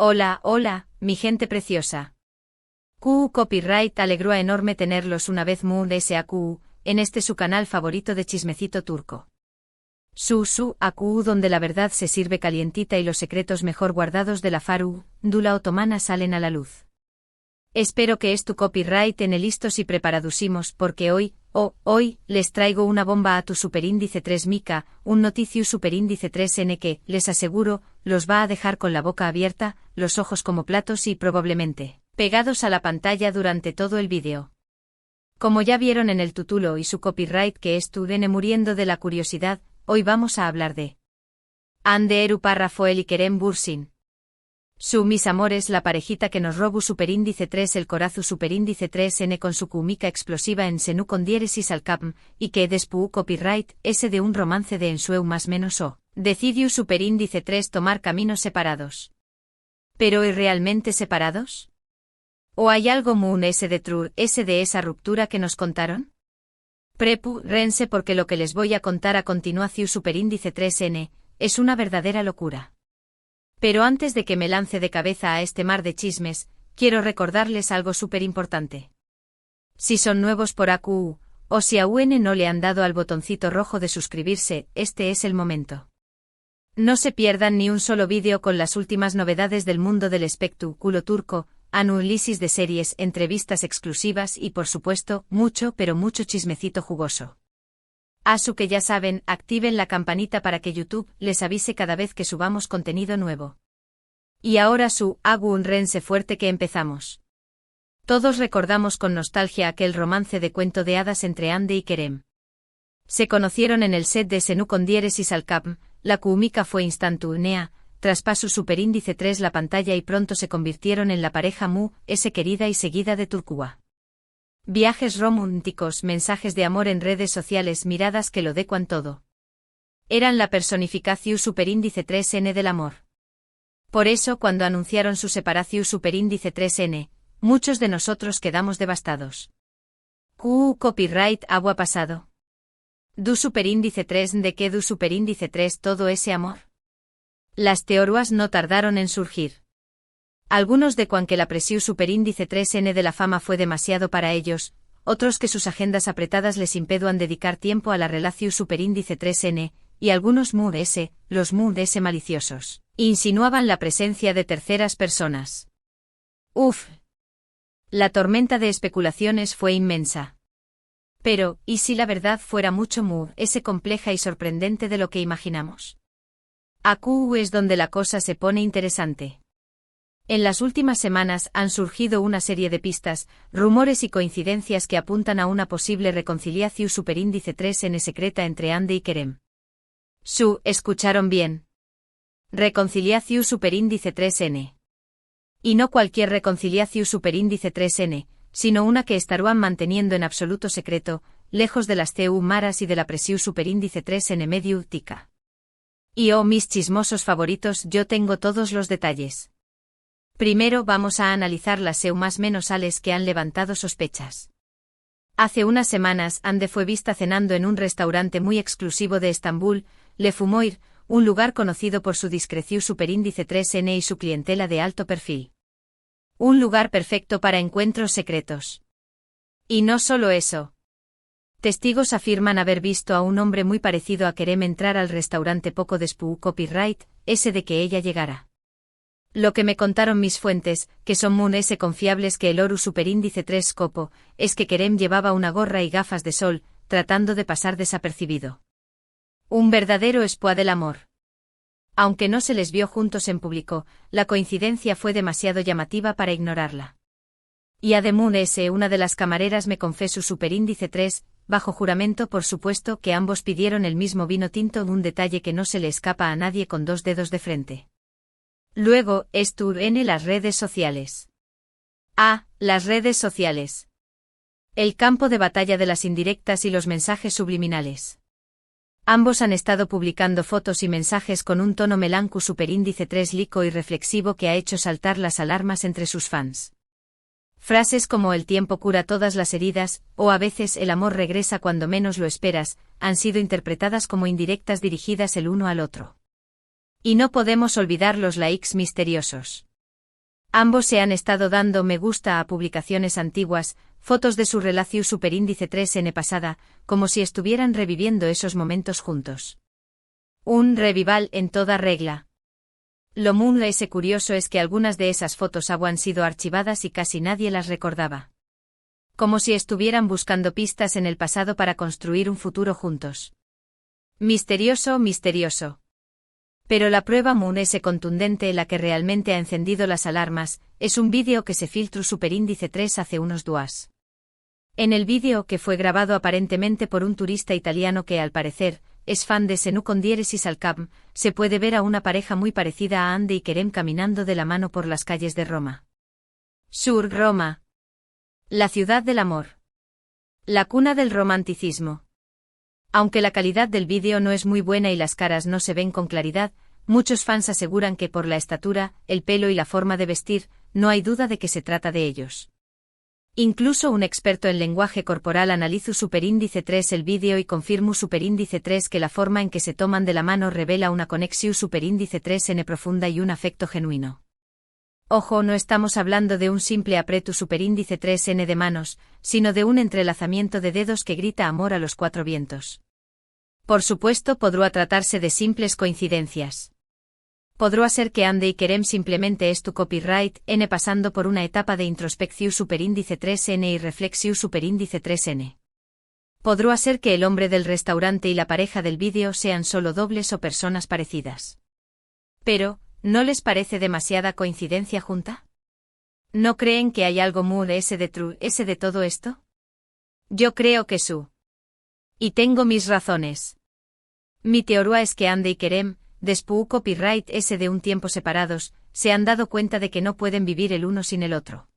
Hola, hola, mi gente preciosa. Copyright alegró a enorme tenerlos una vez SAQ, en este su canal favorito de chismecito turco. AQ donde la verdad se sirve calientita y los secretos mejor guardados de la Faru, Dula otomana salen a la luz. Espero que tu copyright en el listos y preparadusimos porque hoy, les traigo una bomba a tu superíndice 3 Mica, un noticiu superíndice 3N que, les aseguro, los va a dejar con la boca abierta, los ojos como platos y probablemente, pegados a la pantalla durante todo el vídeo. Como ya vieron en el título y su copyright que viene muriendo de la curiosidad, hoy vamos a hablar de Hande Eru Parrafoel y Kerem Bürsin. Mis amores, la parejita que nos robó superíndice 3 el corazu superíndice 3N con su cumica explosiva en Senú con diéresis al capm, y que despú copyright, ese de un romance de ensueu más menos decidiu superíndice 3 tomar caminos separados. ¿Pero y realmente separados? ¿O hay algo ese de true, ese de esa ruptura que nos contaron? Rense porque lo que les voy a contar a continuación superíndice 3N, es una verdadera locura. Pero antes de que me lance de cabeza a este mar de chismes, quiero recordarles algo súper importante. Si son nuevos por AQ, o si aún no le han dado al botoncito rojo de suscribirse, este es el momento. No se pierdan ni un solo vídeo con las últimas novedades del mundo del espectáculo turco, análisis de series, entrevistas exclusivas y por supuesto, mucho pero mucho chismecito jugoso. Que ya saben, activen la campanita para que YouTube les avise cada vez que subamos contenido nuevo. Y ahora hago un rense fuerte que empezamos. Todos recordamos con nostalgia aquel romance de cuento de hadas entre Hande y Kerem. Se conocieron en el set de Senú con diéresis al capm, la química fue instantánea, traspasó superíndice 3 la pantalla y pronto se convirtieron en la pareja querida y seguida de Turquía. Viajes románticos, mensajes de amor en redes sociales, miradas que lo decuan todo. Eran la personificación superíndice 3N del amor. Por eso cuando anunciaron su separación superíndice 3N, muchos de nosotros quedamos devastados. Copyright agua pasado. ¿Du superíndice 3 de qué du superíndice 3 todo ese amor? Las teorías no tardaron en surgir. Algunos de que la presión superíndice 3N de la fama fue demasiado para ellos, otros que sus agendas apretadas les impeduan dedicar tiempo a la relación superíndice 3N, y algunos los maliciosos, insinuaban la presencia de terceras personas. La tormenta de especulaciones fue inmensa. Pero, ¿y si la verdad fuera mucho compleja y sorprendente de lo que imaginamos? AQ es donde la cosa se pone interesante. En las últimas semanas han surgido una serie de pistas, rumores y coincidencias que apuntan a una posible reconciliación superíndice 3N secreta entre Hande y Kerem. ¿Escucharon bien? Reconciliación superíndice 3N. Y no cualquier reconciliación superíndice 3N, sino una que estarán manteniendo en absoluto secreto, lejos de las maras y de la presión superíndice 3N medio tica. Y mis chismosos favoritos, yo tengo todos los detalles. Primero vamos a analizar las más menos sales que han levantado sospechas. Hace unas semanas Hande fue vista cenando en un restaurante muy exclusivo de Estambul, Le Fumoir, un lugar conocido por su discreción superíndice 3N y su clientela de alto perfil. Un lugar perfecto para encuentros secretos. Y no solo eso. Testigos afirman haber visto a un hombre muy parecido a Kerem entrar al restaurante poco después copyright, ese de que ella llegara. Lo que me contaron mis fuentes, que son confiables que el Oru superíndice 3 copo, es que Kerem llevaba una gorra y gafas de sol, tratando de pasar desapercibido. Un verdadero espoa del amor. Aunque no se les vio juntos en público, la coincidencia fue demasiado llamativa para ignorarla. Y además una de las camareras me confesó superíndice 3, bajo juramento por supuesto que ambos pidieron el mismo vino tinto, un detalle que no se le escapa a nadie con dos dedos de frente. Luego, en las redes sociales. Las redes sociales. El campo de batalla de las indirectas y los mensajes subliminales. Ambos han estado publicando fotos y mensajes con un tono melancu superíndice 3 lico y reflexivo que ha hecho saltar las alarmas entre sus fans. Frases como el tiempo cura todas las heridas, o a veces el amor regresa cuando menos lo esperas, han sido interpretadas como indirectas dirigidas el uno al otro. Y no podemos olvidar los likes misteriosos. Ambos se han estado dando me gusta a publicaciones antiguas, fotos de su relación superíndice 3N pasada, como si estuvieran reviviendo esos momentos juntos. Un revival en toda regla. Lo muy curioso es que algunas de esas fotos han sido archivadas y casi nadie las recordaba. Como si estuvieran buscando pistas en el pasado para construir un futuro juntos. Misterioso, misterioso. Pero la prueba muy contundente, la que realmente ha encendido las alarmas, es un vídeo que se filtró superíndice 3 hace unos días. En el vídeo, que fue grabado aparentemente por un turista italiano que al parecer es fan de Senú con diéresis al Cap, se puede ver a una pareja muy parecida a Andy y Kerem caminando de la mano por las calles de Roma. Sur Roma. La ciudad del amor. La cuna del romanticismo. Aunque la calidad del vídeo no es muy buena y las caras no se ven con claridad, muchos fans aseguran que por la estatura, el pelo y la forma de vestir, no hay duda de que se trata de ellos. Incluso un experto en lenguaje corporal analizó superíndice 3 el vídeo y confirmó superíndice 3 que la forma en que se toman de la mano revela una conexión superíndice 3N profunda y un afecto genuino. Ojo, no estamos hablando de un simple apretu superíndice 3N de manos, sino de un entrelazamiento de dedos que grita amor a los cuatro vientos. Por supuesto, podrá tratarse de simples coincidencias. Podrá ser que Andy y Kerem simplemente es tu copyright N pasando por una etapa de introspección superíndice 3N y reflexión superíndice 3N. Podrá ser que el hombre del restaurante y la pareja del vídeo sean solo dobles o personas parecidas. Pero, ¿no les parece demasiada coincidencia junta? ¿No creen que hay algo muy de todo esto? Yo creo que sí. Y tengo mis razones. Mi teoría es que Andy y Kerem, después copyright de un tiempo separados, se han dado cuenta de que no pueden vivir el uno sin el otro.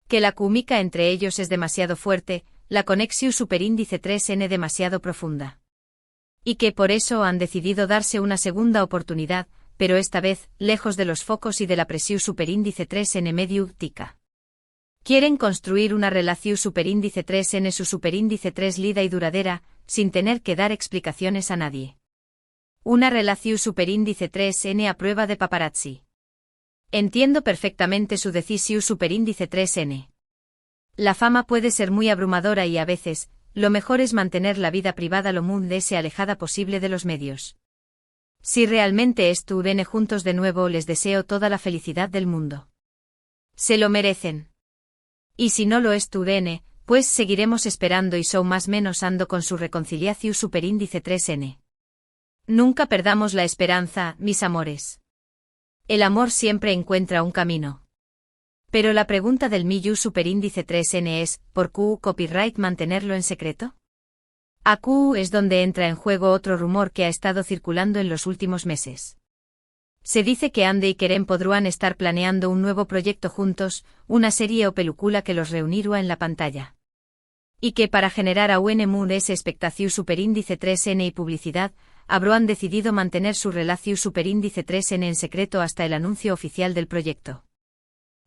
Que la química entre ellos es demasiado fuerte, la conexión superíndice 3N demasiado profunda. Y que por eso han decidido darse una segunda oportunidad, pero esta vez, lejos de los focos y de la presión superíndice 3N medio tica. Quieren construir una relación superíndice 3N su superíndice 3 lida y duradera, sin tener que dar explicaciones a nadie. Una relación superíndice 3N a prueba de paparazzi. Entiendo perfectamente su decisión superíndice 3N. La fama puede ser muy abrumadora y a veces, lo mejor es mantener la vida privada lo más alejada posible de los medios. Si realmente estuvieran juntos de nuevo, les deseo toda la felicidad del mundo. Se lo merecen. Y si no lo estuvieran, pues seguiremos esperando y son más menos ando con su reconciliación superíndice 3N. Nunca perdamos la esperanza, mis amores. El amor siempre encuentra un camino. Pero la pregunta del millón superíndice 3N es, ¿por qué copyright mantenerlo en secreto? Aquí es donde entra en juego otro rumor que ha estado circulando en los últimos meses. Se dice que Andy y Kerem podrán estar planeando un nuevo proyecto juntos, una serie o película que los reunirá en la pantalla. Y que para generar aún ese expectación superíndice 3N y publicidad, habrán decidido mantener su relación superíndice 3N en secreto hasta el anuncio oficial del proyecto.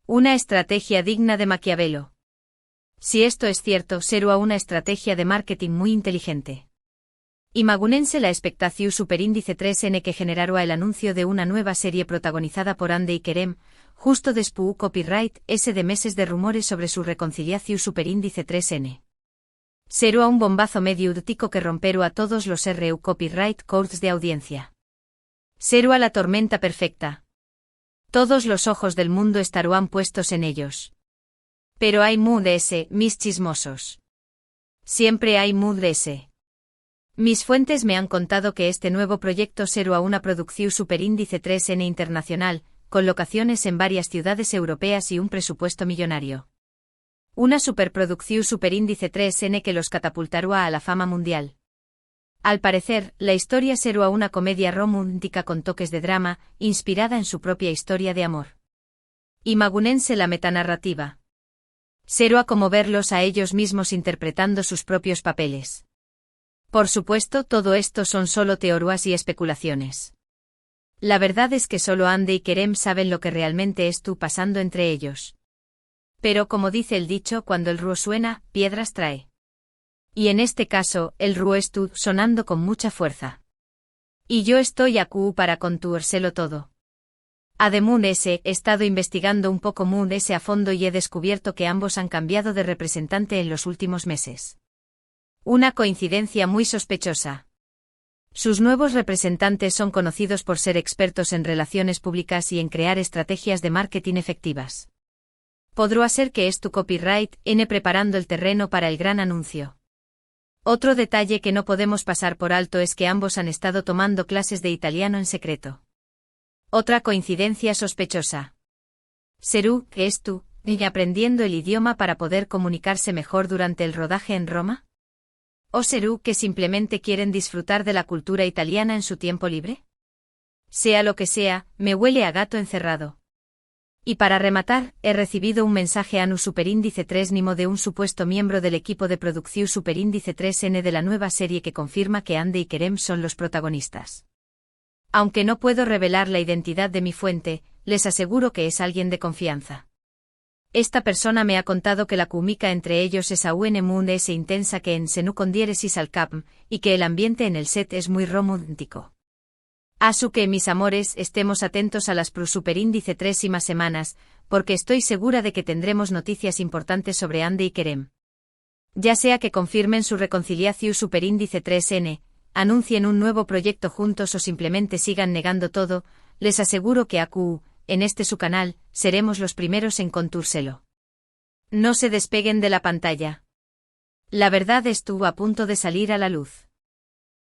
Una estrategia digna de Maquiavelo. Si esto es cierto, será una estrategia de marketing muy inteligente. Imagúnense la expectación superíndice 3N que generará el anuncio de una nueva serie protagonizada por Andy y Kerem, justo después copyright de meses de rumores sobre su reconciliación superíndice 3N. Será un bombazo mediático que romperá a todos los RU copyright codes de audiencia. Será la tormenta perfecta. Todos los ojos del mundo estarán puestos en ellos. Pero hay mood mis chismosos. Siempre hay mood Mis fuentes me han contado que este nuevo proyecto será una producción superíndice 3N internacional, con locaciones en varias ciudades europeas y un presupuesto millonario. Una superproducción superíndice 3N que los catapultará a la fama mundial. Al parecer, la historia será una comedia romántica con toques de drama, inspirada en su propia historia de amor. Imagúnense la metanarrativa. Será como verlos a ellos mismos interpretando sus propios papeles. Por supuesto, todo esto son solo teorías y especulaciones. La verdad es que solo Andy y Kerem saben lo que realmente está pasando entre ellos. Pero como dice el dicho, cuando el río suena, piedras trae. Y en este caso, el río está sonando con mucha fuerza. Y yo estoy aquí para conturselo todo. Moon S. He estado investigando un poco Moon S a fondo y he descubierto que ambos han cambiado de representante en los últimos meses. Una coincidencia muy sospechosa. Sus nuevos representantes son conocidos por ser expertos en relaciones públicas y en crear estrategias de marketing efectivas. Podría ser que es tu copyright N preparando el terreno para el gran anuncio. Otro detalle que no podemos pasar por alto es que ambos han estado tomando clases de italiano en secreto. Otra coincidencia sospechosa. ¿Serú que es tú, y aprendiendo el idioma para poder comunicarse mejor durante el rodaje en Roma? ¿O serú que simplemente quieren disfrutar de la cultura italiana en su tiempo libre? Sea lo que sea, me huele a gato encerrado. Y para rematar, he recibido un mensaje ANU Superíndice 3 Nimo de un supuesto miembro del equipo de producción Superíndice 3N de la nueva serie que confirma que Andy y Kerem son los protagonistas. Aunque no puedo revelar la identidad de mi fuente, les aseguro que es alguien de confianza. Esta persona me ha contado que la química entre ellos es aún Moon es intensa que en Senu con diéresis al cap, y que el ambiente en el set es muy romántico. Asu que mis amores estemos atentos a las Superíndice 3 y más semanas, porque estoy segura de que tendremos noticias importantes sobre Andy y Kerem. Ya sea que confirmen su reconciliación Superíndice 3N, anuncien un nuevo proyecto juntos o simplemente sigan negando todo, les aseguro que en este su canal, seremos los primeros en contárselo. No se despeguen de la pantalla. La verdad estuvo a punto de salir a la luz.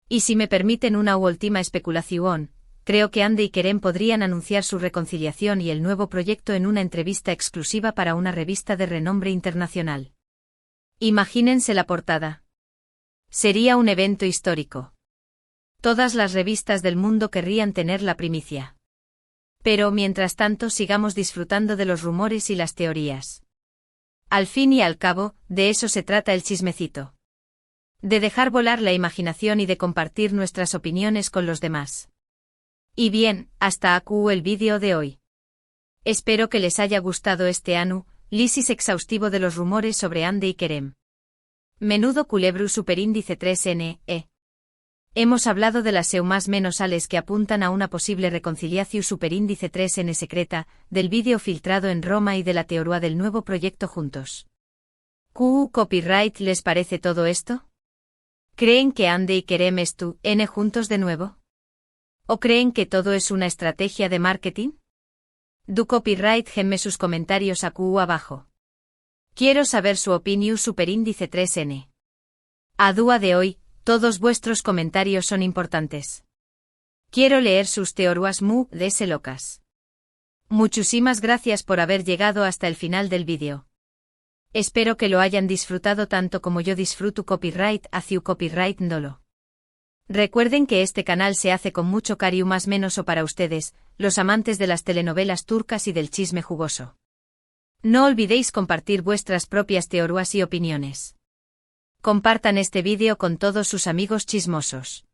Y si me permiten una última especulación, creo que Andy y Kerem podrían anunciar su reconciliación y el nuevo proyecto en una entrevista exclusiva para una revista de renombre internacional. Imagínense la portada. Sería un evento histórico. Todas las revistas del mundo querrían tener la primicia. Pero mientras tanto sigamos disfrutando de los rumores y las teorías. Al fin y al cabo, de eso se trata el chismecito. De dejar volar la imaginación y de compartir nuestras opiniones con los demás. Y bien, hasta aquí el vídeo de hoy. Espero que les haya gustado este análisis exhaustivo de los rumores sobre Andy y Kerem. Menudo culebro Superíndice 3N. Hemos hablado de las más menos ales que apuntan a una posible reconciliación Superíndice 3N secreta, del vídeo filtrado en Roma y de la teoría del nuevo proyecto juntos. ¿Copyright les parece todo esto? ¿Creen que Andy y Kerem N juntos de nuevo? ¿O creen que todo es una estrategia de marketing? Du copyright gemme sus comentarios aquí abajo. Quiero saber su opinión Superíndice 3N. A día de hoy, todos vuestros comentarios son importantes. Quiero leer sus teorías de locas. Muchísimas gracias por haber llegado hasta el final del vídeo. Espero que lo hayan disfrutado tanto como yo disfruto copyright hacia copyright dolo. Recuerden que este canal se hace con mucho cariño más menos o para ustedes, los amantes de las telenovelas turcas y del chisme jugoso. No olvidéis compartir vuestras propias teorías y opiniones. Compartan este vídeo con todos sus amigos chismosos.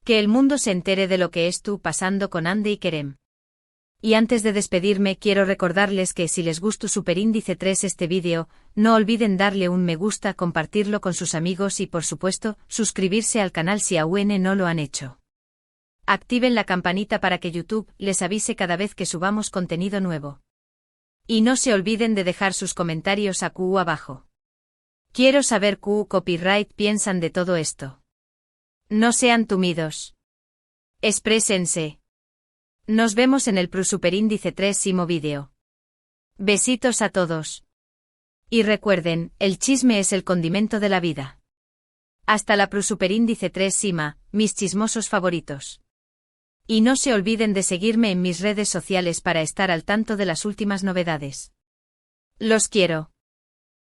Que el mundo se entere de lo que está pasando con Andy y Kerem. Y antes de despedirme quiero recordarles que si les gustó Superíndice 3 este vídeo, no olviden darle un me gusta, compartirlo con sus amigos y por supuesto, suscribirse al canal si aún no lo han hecho. Activen la campanita para que YouTube les avise cada vez que subamos contenido nuevo. Y no se olviden de dejar sus comentarios aquí abajo. Quiero saber qué copyright piensan de todo esto. No sean tímidos. Exprésense. Nos vemos en el Superíndice 3 vídeo. Besitos a todos. Y recuerden, el chisme es el condimento de la vida. Hasta la Superíndice 3 mis chismosos favoritos. Y no se olviden de seguirme en mis redes sociales para estar al tanto de las últimas novedades. Los quiero.